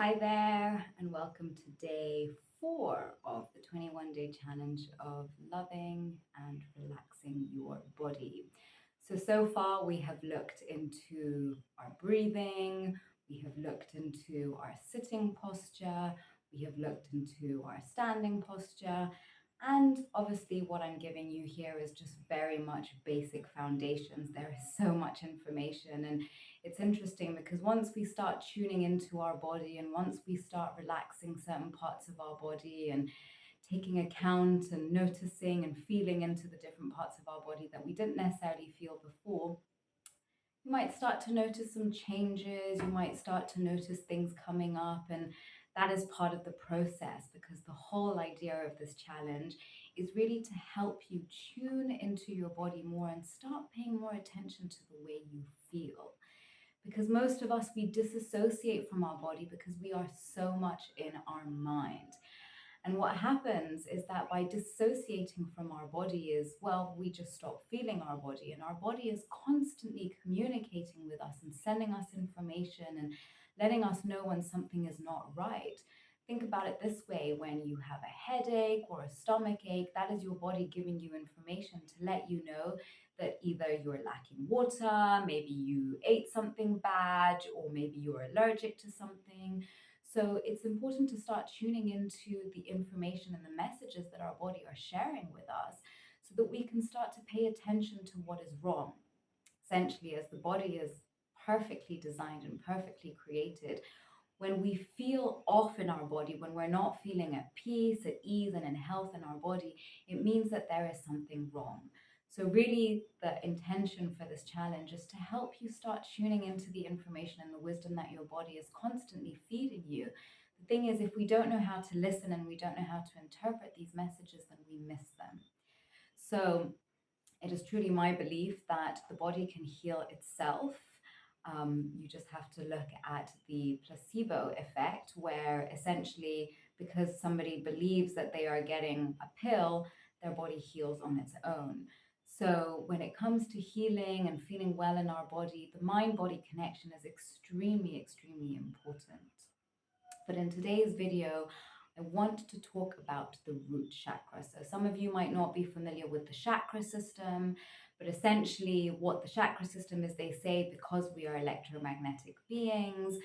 Hi there, and welcome to day 4 of the 21-day challenge of loving and relaxing your body. So far we have looked into our breathing, we have looked into our sitting posture, we have looked into our standing posture, and obviously what I'm giving you here is just very much basic foundations. There is so much information, and it's interesting because once we start tuning into our body and once we start relaxing certain parts of our body and taking account and noticing and feeling into the different parts of our body that we didn't necessarily feel before, you might start to notice some changes, you might start to notice things coming up, and that is part of the process because the whole idea of this challenge is really to help you tune into your body more and start paying more attention to the way you feel, because most of us, we disassociate from our body because we are so much in our mind. And what happens is that by dissociating from our body is, well, we just stop feeling our body, and our body is constantly communicating with us and sending us information and letting us know when something is not right. Think about it this way: when you have a headache or a stomach ache, that is your body giving you information to let you know that either you're lacking water, maybe you ate something bad, or maybe you're allergic to something. So it's important to start tuning into the information and the messages that our body are sharing with us so that we can start to pay attention to what is wrong. Essentially, as the body is perfectly designed and perfectly created, when we feel off in our body, when we're not feeling at peace, at ease, and in health in our body, it means that there is something wrong. So, really, the intention for this challenge is to help you start tuning into the information and the wisdom that your body is constantly feeding you. The thing is, if we don't know how to listen and we don't know how to interpret these messages, then we miss them. So, it is truly my belief that the body can heal itself. You just have to look at the placebo effect, where essentially, because somebody believes that they are getting a pill, their body heals on its own. So, when it comes to healing and feeling well in our body, the mind body connection is extremely important. But in today's video, I want to talk about the root chakra. So some of you might not be familiar with the chakra system, but essentially what the chakra system is, they say, because we are electromagnetic beings,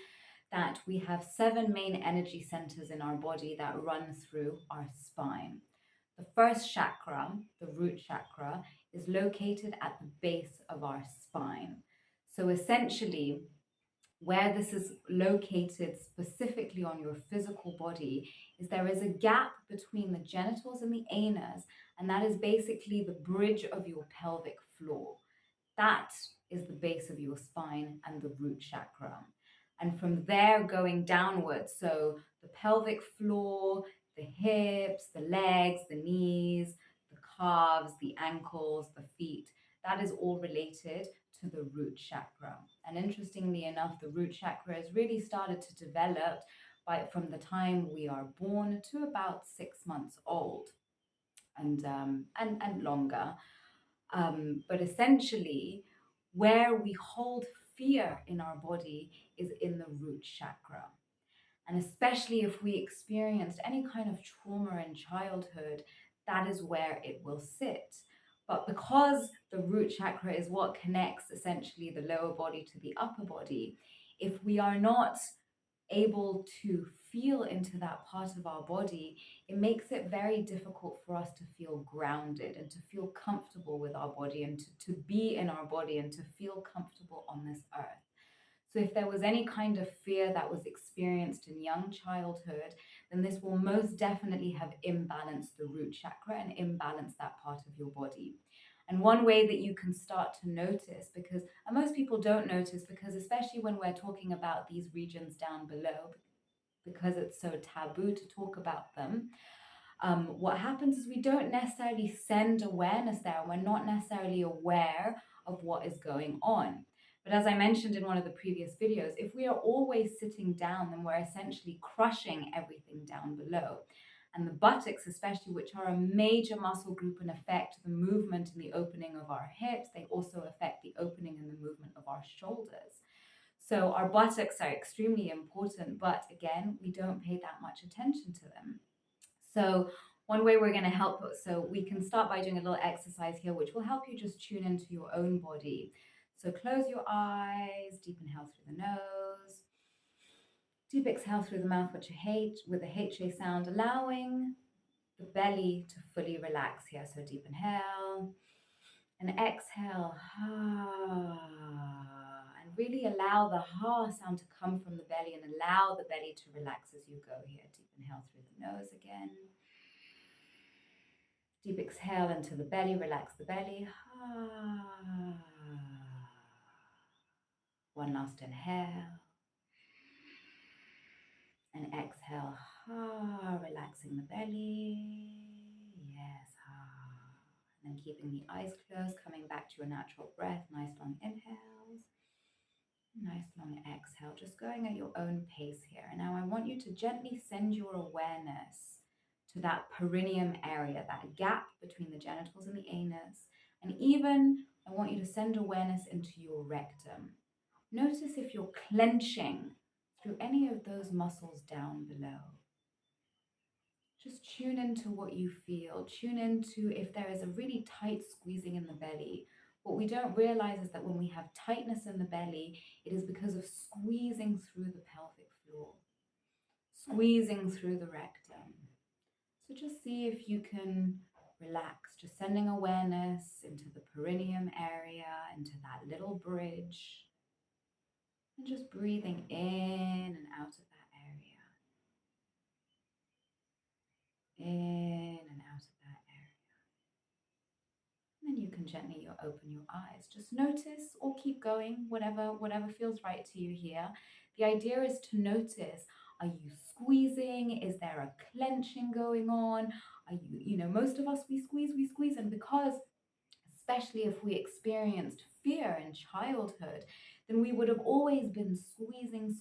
that we have 7 main energy centers in our body that run through our spine. The first chakra, the root chakra, is located at the base of our spine. So essentially, where this is located specifically on your physical body is there is a gap between the genitals and the anus, and that is basically the bridge of your pelvic floor. That is the base of your spine and the root chakra. And from there going downwards, so the pelvic floor, the hips, the legs, the knees, the calves, the ankles, the feet, that is all related to the root chakra. And interestingly enough, the root chakra has really started to develop from the time we are born to about 6 months old, and longer. But essentially, where we hold fear in our body is in the root chakra. And especially if we experienced any kind of trauma in childhood, that is where it will sit. But because the root chakra is what connects essentially the lower body to the upper body, if we are not able to feel into that part of our body, it makes it very difficult for us to feel grounded and to feel comfortable with our body and to be in our body and to feel comfortable on this earth. So if there was any kind of fear that was experienced in young childhood, then this will most definitely have imbalanced the root chakra and imbalanced that part of your body. And one way that you can start to notice, because and most people don't notice, because especially when we're talking about these regions down below, because it's so taboo to talk about them, what happens is we don't necessarily send awareness there, and we're not necessarily aware of what is going on. But as I mentioned in one of the previous videos, if we are always sitting down, then we're essentially crushing everything down below. And the buttocks, especially, which are a major muscle group and affect the movement and the opening of our hips, they also affect the opening and the movement of our shoulders. So our buttocks are extremely important, but again, we don't pay that much attention to them. So one way we're going to help, so we can start by doing a little exercise here, which will help you just tune into your own body. So close your eyes, deep inhale through the nose, deep exhale through the mouth, which with a HA sound, allowing the belly to fully relax here. So deep inhale and exhale. And really allow the ha sound to come from the belly and allow the belly to relax as you go here. Deep inhale through the nose again. Deep exhale into the belly, relax the belly. One last inhale. And exhale, relaxing the belly. Yes, and then keeping the eyes closed, coming back to your natural breath. Nice long inhales. Nice long exhale, just going at your own pace here. And now I want you to gently send your awareness to that perineum area, that gap between the genitals and the anus. And even I want you to send awareness into your rectum. Notice if you're clenching through any of those muscles down below. Just tune into what you feel. Tune into if there is a really tight squeezing in the belly. What we don't realize is that when we have tightness in the belly, it is because of squeezing through the pelvic floor, squeezing through the rectum. So just see if you can relax, just sending awareness into the perineum area, into that little bridge, and just breathing in and out of that area. In and out of that area. And then you can gently open your eyes. Just notice or keep going, whatever feels right to you here. The idea is to notice, are you squeezing? Is there a clenching going on? Are you, most of us, we squeeze. And because, especially if we experienced fear in childhood, then we would have always been squeezing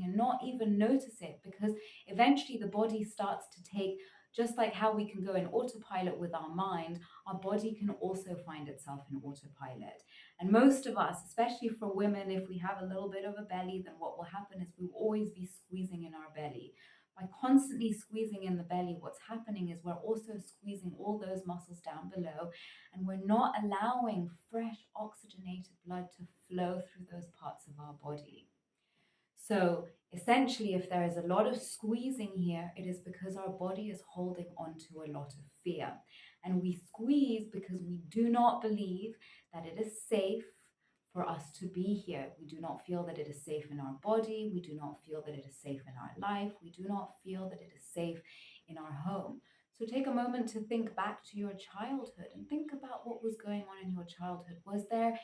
and not even notice it, because eventually the body starts to take, just like how we can go in autopilot with our mind, our body can also find itself in autopilot. And most of us, especially for women, if we have a little bit of a belly, then what will happen is we will always be squeezing in our belly. By constantly squeezing in the belly, what's happening is we're also squeezing all those muscles down below, and we're not allowing fresh oxygenated blood to flow through those parts of our body. So essentially, if there is a lot of squeezing here, it is because our body is holding on to a lot of fear. And we squeeze because we do not believe that it is safe for us to be here. We do not feel that it is safe in our body. We do not feel that it is safe in our life. We do not feel that it is safe in our home. So take a moment to think back to your childhood and think about what was going on in your childhood. Was there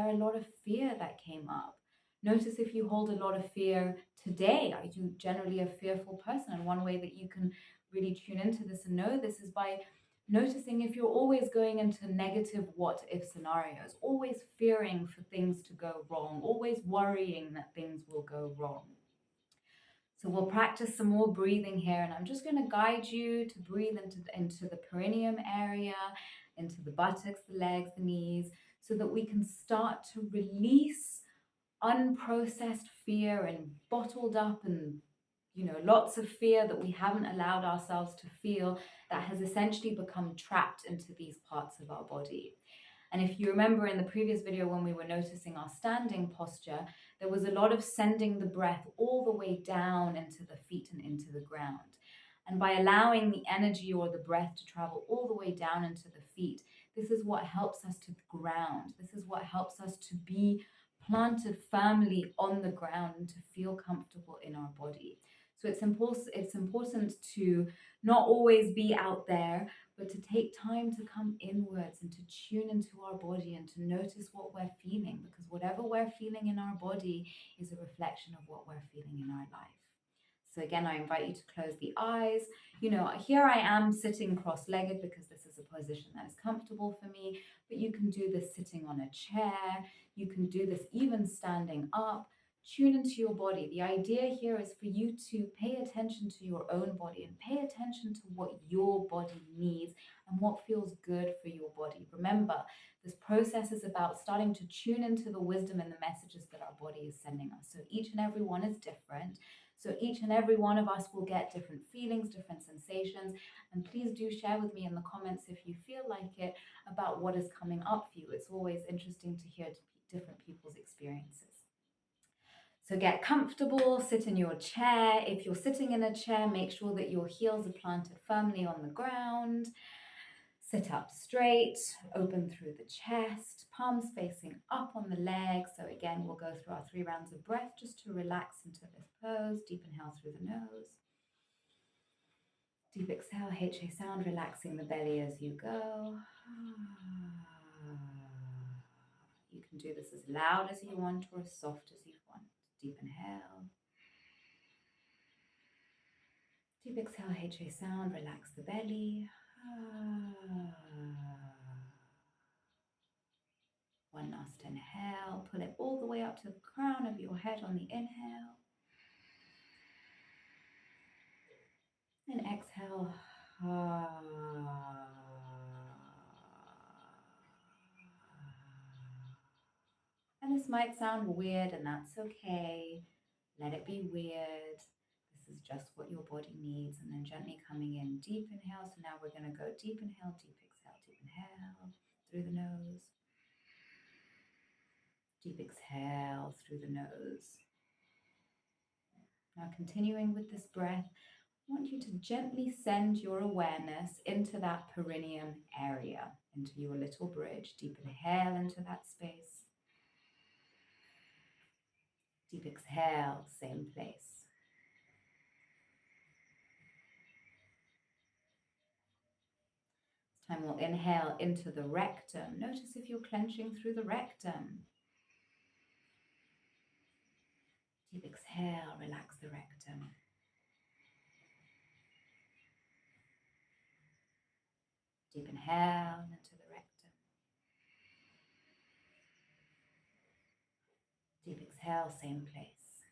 a lot of fear that came up? Notice if you hold a lot of fear today. Are you generally a fearful person? And one way that you can really tune into this and know this is by noticing if you're always going into negative what-if scenarios, always fearing for things to go wrong, always worrying that things will go wrong. So we'll practice some more breathing here, and I'm just going to guide you to breathe into the perineum area, into the buttocks, the legs, the knees, so that we can start to release unprocessed fear and bottled up and lots of fear that we haven't allowed ourselves to feel, that has essentially become trapped into these parts of our body. And if you remember in the previous video when we were noticing our standing posture, there was a lot of sending the breath all the way down into the feet and into the ground. And by allowing the energy or the breath to travel all the way down into the feet, this is what helps us to ground. This is what helps us to be planted firmly on the ground and to feel comfortable in our body. So it's important to not always be out there, but to take time to come inwards and to tune into our body and to notice what we're feeling, because whatever we're feeling in our body is a reflection of what we're feeling in our life. So again, I invite you to close the eyes. Here I am sitting cross-legged because this is a position that is comfortable for me, but you can do this sitting on a chair. You can do this even standing up. tune into your body. The idea here is for you to pay attention to your own body and pay attention to what your body needs and what feels good for your body. Remember, this process is about starting to tune into the wisdom and the messages that our body is sending us. So each and every one is different. So each and every one of us will get different feelings, different sensations. And please do share with me in the comments if you feel like it about what is coming up for you. It's always interesting to hear different people's experiences. So get comfortable, sit in your chair. If you're sitting in a chair, make sure that your heels are planted firmly on the ground. Sit up straight, open through the chest, palms facing up on the legs. So again, we'll go through our 3 rounds of breath just to relax into this pose. Deep inhale through the nose. Deep exhale, HA sound, relaxing the belly as you go. You can do this as loud as you want or as soft as you want. Deep inhale. Deep exhale, HA sound, relax the belly. One last inhale, pull it all the way up to the crown of your head on the inhale. And exhale. And this might sound weird, and that's okay. Let it be weird. This is just what your body needs. And then gently coming in, deep inhale. So now we're going to go deep inhale, deep exhale, deep inhale through the nose. Deep exhale through the nose. Now continuing with this breath, I want you to gently send your awareness into that perineum area, into your little bridge. Deep inhale into that space. Deep exhale, same place. This time we'll inhale into the rectum. Notice if you're clenching through the rectum. Deep exhale, relax the rectum. Deep inhale into the rectum. Deep exhale, same place.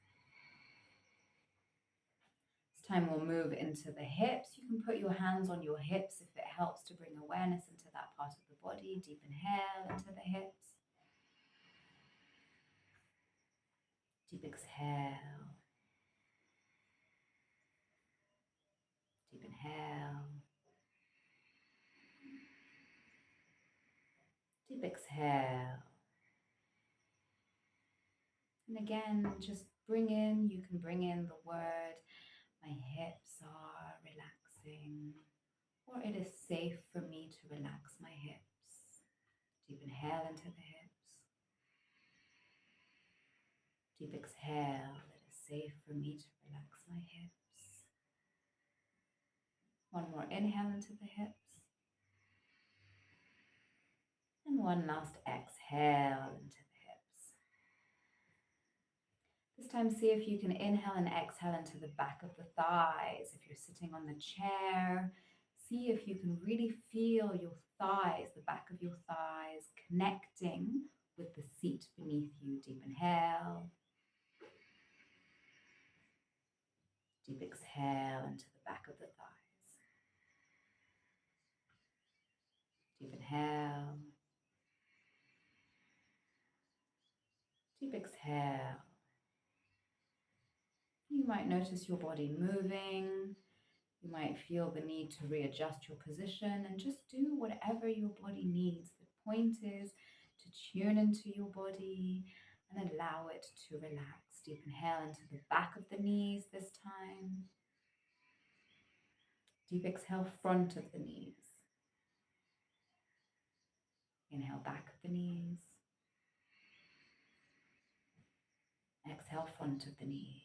This time we'll move into the hips. You can put your hands on your hips if it helps to bring awareness into that part of the body. Deep inhale into the hips. Deep exhale. Deep inhale. Deep exhale. And again, just you can bring in the word, my hips are relaxing, or it is safe for me to relax my hips. Deep inhale into the hips. Deep exhale, it is safe for me to relax my hips. One more inhale into the hips. And one last exhale into the hips. This time, see if you can inhale and exhale into the back of the thighs. If you're sitting on the chair, see if you can really feel your thighs, the back of your thighs, connecting with the seat beneath you. Deep inhale. Deep exhale into the back of the thighs. Deep inhale. Deep exhale. You might notice your body moving. You might feel the need to readjust your position and just do whatever your body needs. The point is to tune into your body and allow it to relax. Deep inhale into the back of the knees this time. Deep exhale, front of the knees. Inhale, back of the knees. Exhale, front of the knees.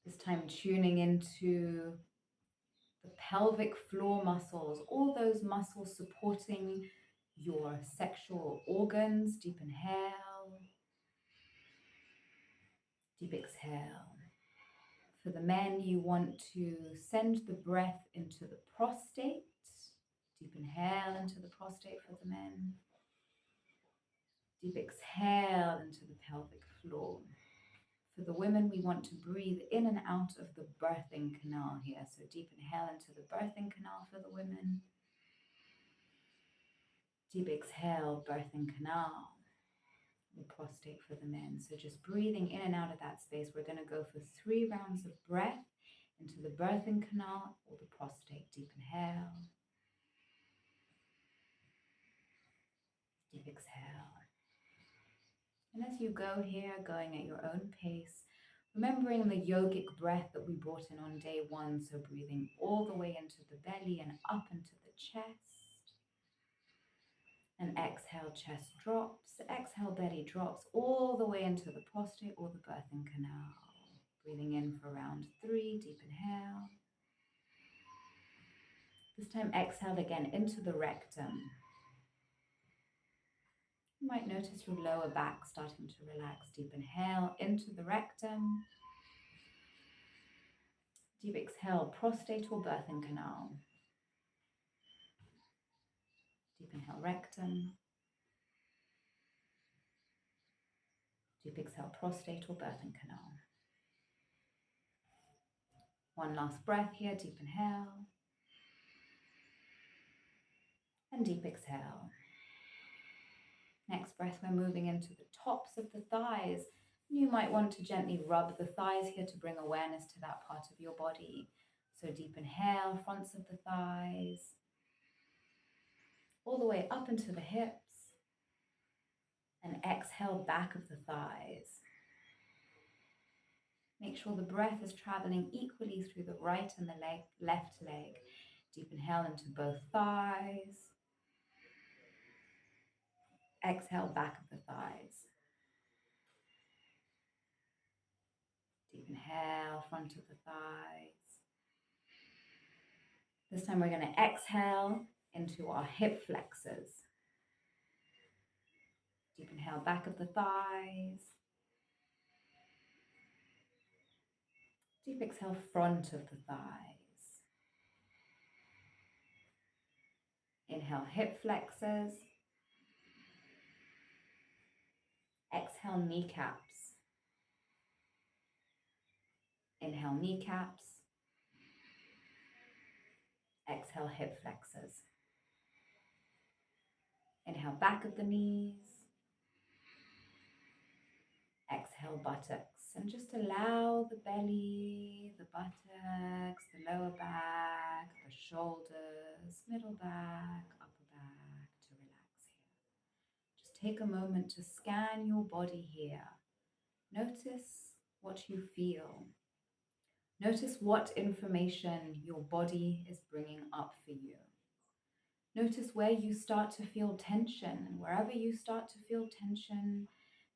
This time tuning into the pelvic floor muscles, all those muscles supporting your sexual organs. Deep inhale. Deep exhale. For the men, you want to send the breath into the prostate. Deep inhale into the prostate for the men. Deep exhale into the pelvic floor. For the women, we want to breathe in and out of the birthing canal here. So deep inhale into the birthing canal for the women. Deep exhale, birthing canal. The prostate for the men. So just breathing in and out of that space. We're going to go for 3 rounds of breath into the birthing canal or the prostate. Deep inhale. Deep exhale. And as you go here, going at your own pace, remembering the yogic breath that we brought in on day 1. So breathing all the way into the belly and up into the chest. And exhale, chest drops. Exhale, belly drops all the way into the prostate or the birthing canal. Breathing in for round 3, deep inhale. This time exhale again into the rectum. You might notice your lower back starting to relax. Deep inhale into the rectum. Deep exhale, prostate or birthing canal. Deep inhale, rectum. Deep exhale, prostate or birthing canal. One last breath here, deep inhale. And deep exhale. Next breath, we're moving into the tops of the thighs. You might want to gently rub the thighs here to bring awareness to that part of your body. So deep inhale, fronts of the thighs, all the way up into the hips. And exhale, back of the thighs. Make sure the breath is traveling equally through the right and the left leg. Deep inhale into both thighs. Exhale, back of the thighs. Deep inhale, front of the thighs. This time we're going to exhale into our hip flexors. Deep inhale, back of the thighs. Deep exhale, front of the thighs. Inhale, hip flexors. Exhale, kneecaps. Inhale, kneecaps. Exhale, hip flexors. Inhale, back of the knees. Exhale, buttocks. And just allow the belly, the buttocks, the lower back, the shoulders, middle back, upper back to relax here. Just take a moment to scan your body here. Notice what you feel. Notice what information your body is bringing up for you. Notice where you start to feel tension, and wherever you start to feel tension,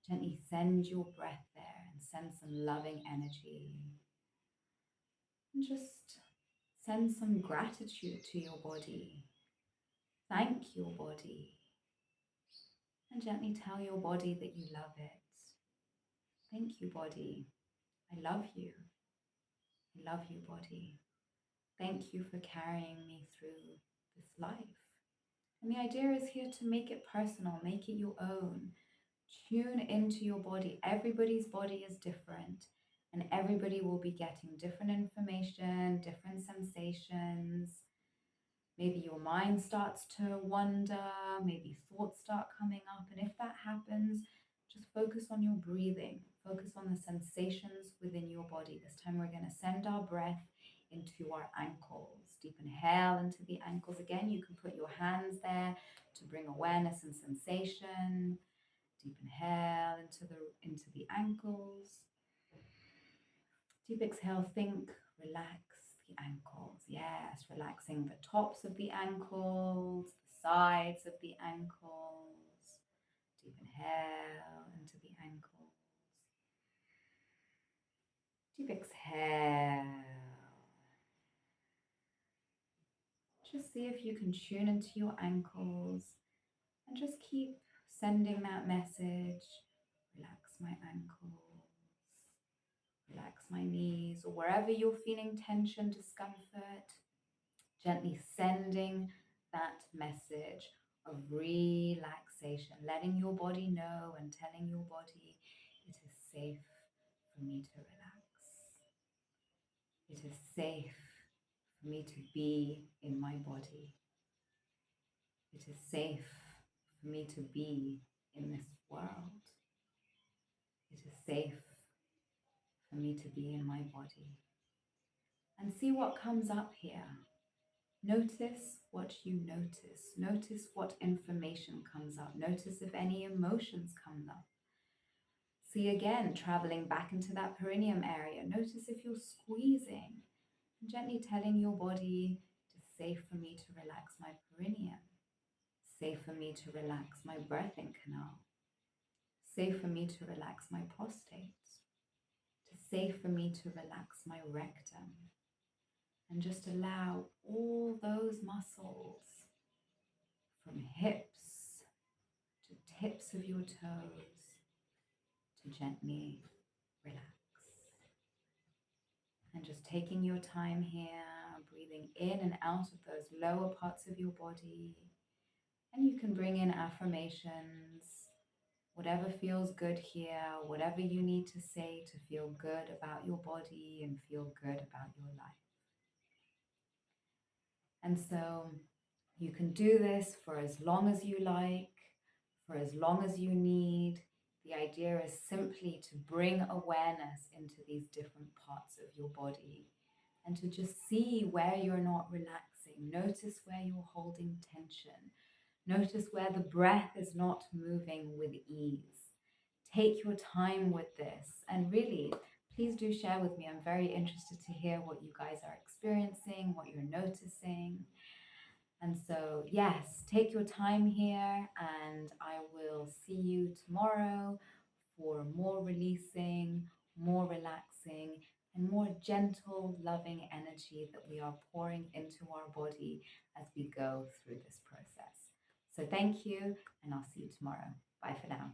gently send your breath there and send some loving energy. And just send some gratitude to your body. Thank your body. And gently tell your body that you love it. Thank you, body. I love you. I love you, body. Thank you for carrying me through this life. And the idea is here to make it personal, make it your own. Tune into your body. Everybody's body is different, and everybody will be getting different information, different sensations. Maybe your mind starts to wander, maybe thoughts start coming up. And if that happens, just focus on your breathing. Focus on the sensations within your body. This time we're going to send our breath into our ankles. Deep inhale into the ankles. Again, you can put your hands there to bring awareness and sensation. Deep inhale into the ankles. Deep exhale, think, relax the ankles. Yes, relaxing the tops of the ankles, the sides of the ankles. Deep inhale into the ankles. Deep exhale. Just see if you can tune into your ankles and just keep sending that message. Relax my ankles, relax my knees, or wherever you're feeling tension, discomfort, gently sending that message of relaxation, letting your body know and telling your body it is safe for me to relax. It is safe for me to be in my body. It is safe for me to be in this world. It is safe for me to be in my body. And see what comes up here. Notice what you notice. Notice what information comes up. Notice if any emotions come up. See again, traveling back into that perineum area. Notice if you're squeezing and gently telling your body it's safe for me to relax my perineum. Safe for me to relax my birthing canal. Safe for me to relax my prostate. It's safe for me to relax my rectum. And just allow all those muscles from hips to tips of your toes to gently relax. And just taking your time here, breathing in and out of those lower parts of your body. And you can bring in affirmations, whatever feels good here, whatever you need to say to feel good about your body and feel good about your life. And so you can do this for as long as you like, for as long as you need. The idea is simply to bring awareness into these different parts of your body and to just see where you're not relaxing. Notice where you're holding tension. Notice where the breath is not moving with ease. Take your time with this, and really, please do share with me. I'm very interested to hear what you guys are experiencing, what you're noticing. And so, yes, take your time here, and I will see you tomorrow for more releasing, more relaxing, and more gentle, loving energy that we are pouring into our body as we go through this process. So thank you, and I'll see you tomorrow. Bye for now.